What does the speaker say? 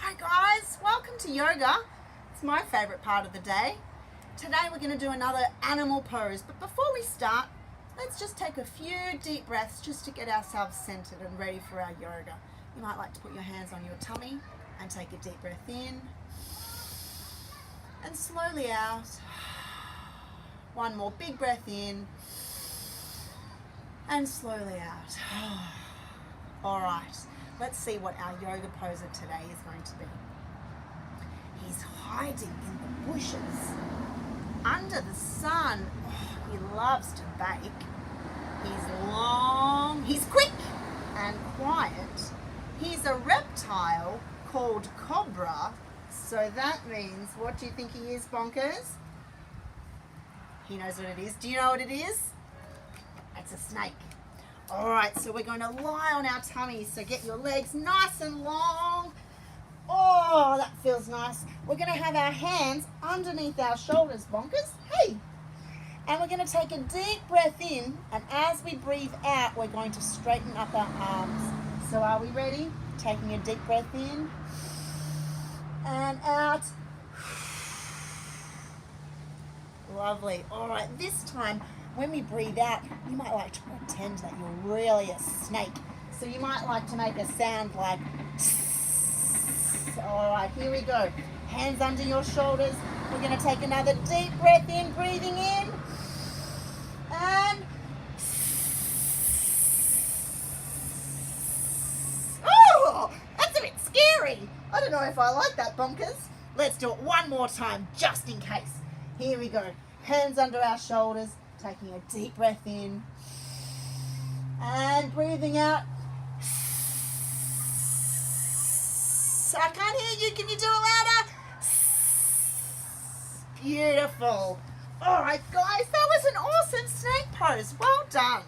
Alright guys, welcome to yoga. It's my favourite part of the day. Today we're going to do another animal pose, but before we start, let's just take a few deep breaths just to get ourselves centered and ready for our yoga. You might like to put your hands on your tummy and take a deep breath in and slowly out. One more big breath in and slowly out. Alright, let's see what our yoga pose of today is going to be. He's hiding in the bushes, under the sun. Oh, he loves to bake. He's long, he's quick and quiet. He's a reptile called cobra. So that means, what do you think he is, Bonkers? He knows what it is. Do you know what it is? It's a snake. All right, so we're going to lie on our tummies. So get your legs nice and long. Oh, that feels nice. We're going to have our hands underneath our shoulders, Bonkers. Hey. And we're going to take a deep breath in. And as we breathe out, we're going to straighten up our arms. So are we ready? Taking a deep breath in and out. Lovely. All right, this time when we breathe out, you might like to pretend that you're really a snake. So you might like to make a sound like all right, here we go. Hands under your shoulders. We're going to take another deep breath in, breathing in. And oh, that's a bit scary. I don't know if I like that, Bonkers. Let's do it one more time, just in case. Here we go. Hands under our shoulders, taking a deep breath in. And breathing out. I can't hear you. Can you do it louder? Beautiful. All right, guys, that was an awesome snake pose. Well done.